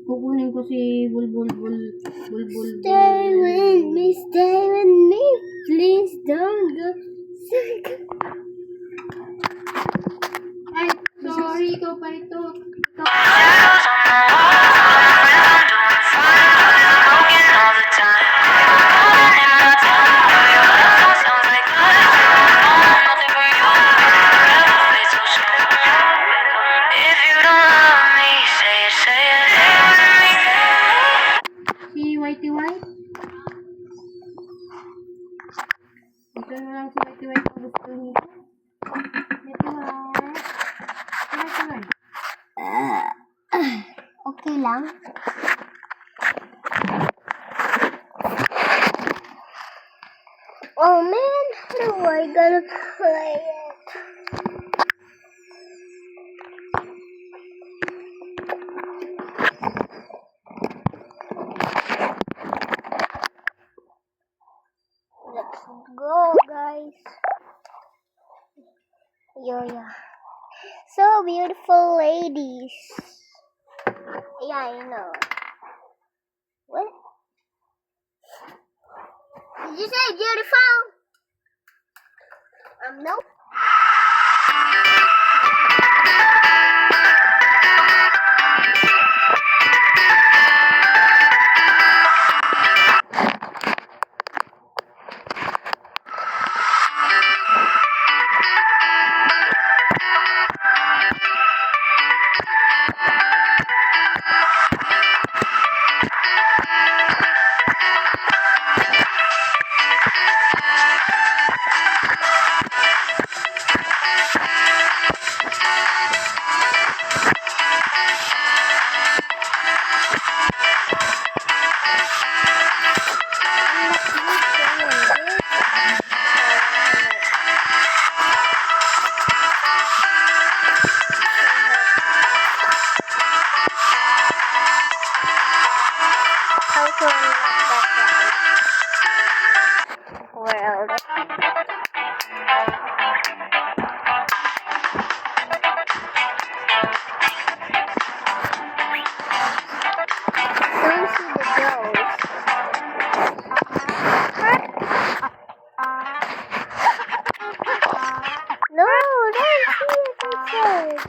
Kukunin ko si Bulbul. Stay with me, please don't go. Ay, sorry, ikaw pa ito. Si Whitey White. Ito na lang si Whitey White kung gusto niyo. Whitey White. Whitey White. Okay lang. Oh man, how am I gonna play it? Let's go, guys. Yeah. So beautiful ladies. Yeah, I know. What? Did you say beautiful? Nope. How to unlock that world? Don't see the ghost. No, don't see it inside.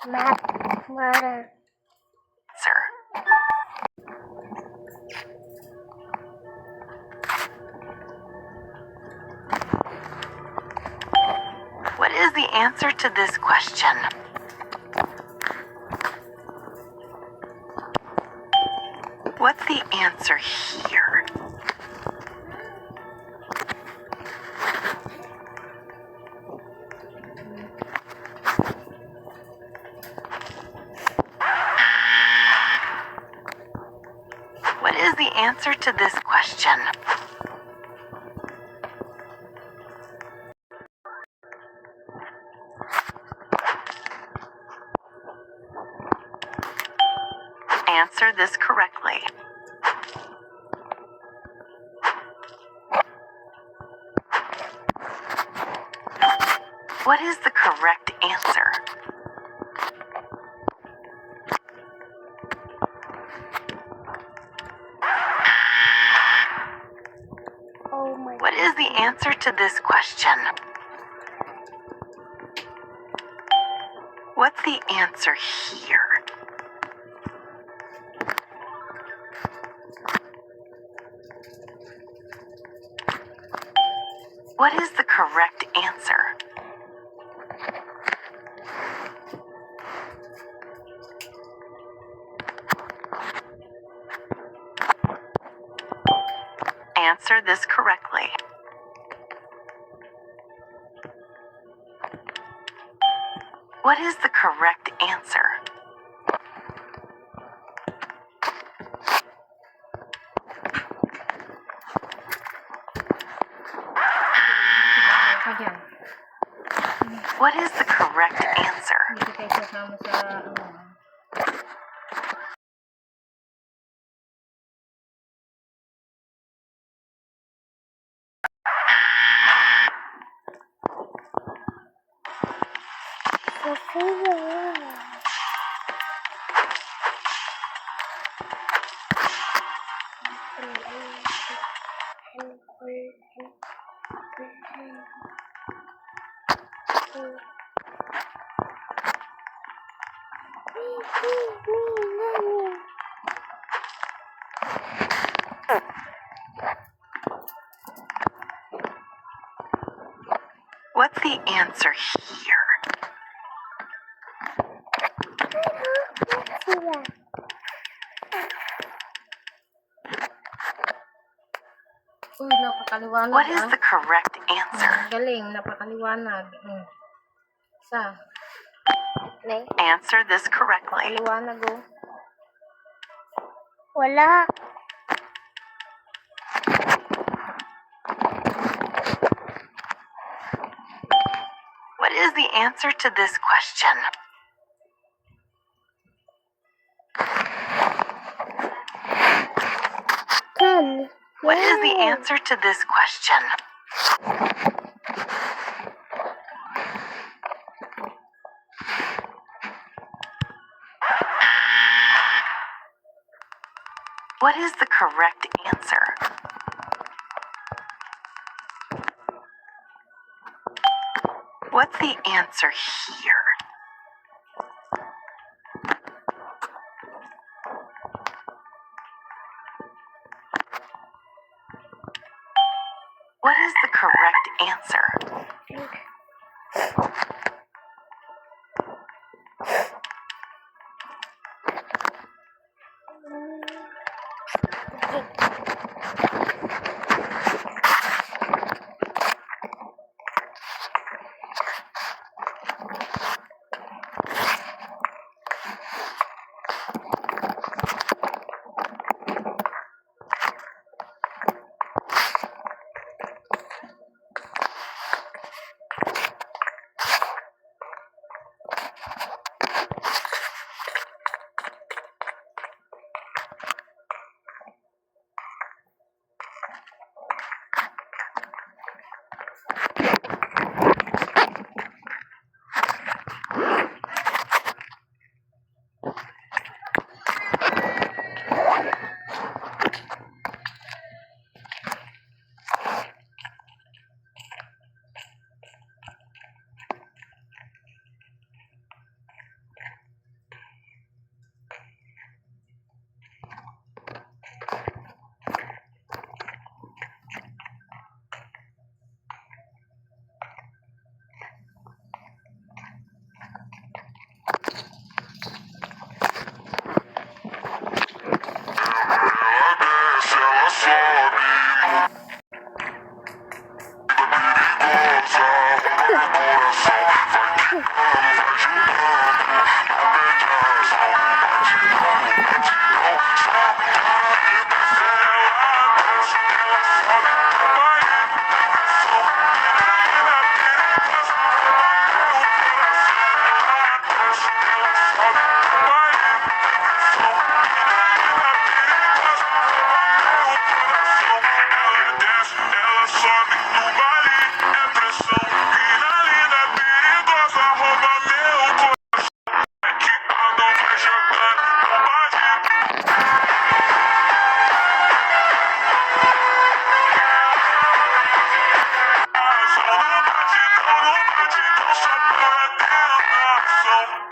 Map. Water. Sir. What is the answer to this question? What's the answer here? What is the answer to this question? Answer this correctly. What is the correct answer? Oh my. What is the answer to this question? What's the answer here? What is the correct answer? Answer this correctly. What is the correct answer? Ka dyan. What is the correct answer? Hindi kayo kasama sa ano. Sophia. What's the answer here? Uy, napakaliwanag. What is the correct answer? Galing, napakaliwanag. Isa. Answer this correctly. Liwanag oh. Wala. What is the answer to this question? Ten. What is the answer to this question? What is the correct answer? What's the answer here? What is the correct answer? Bye.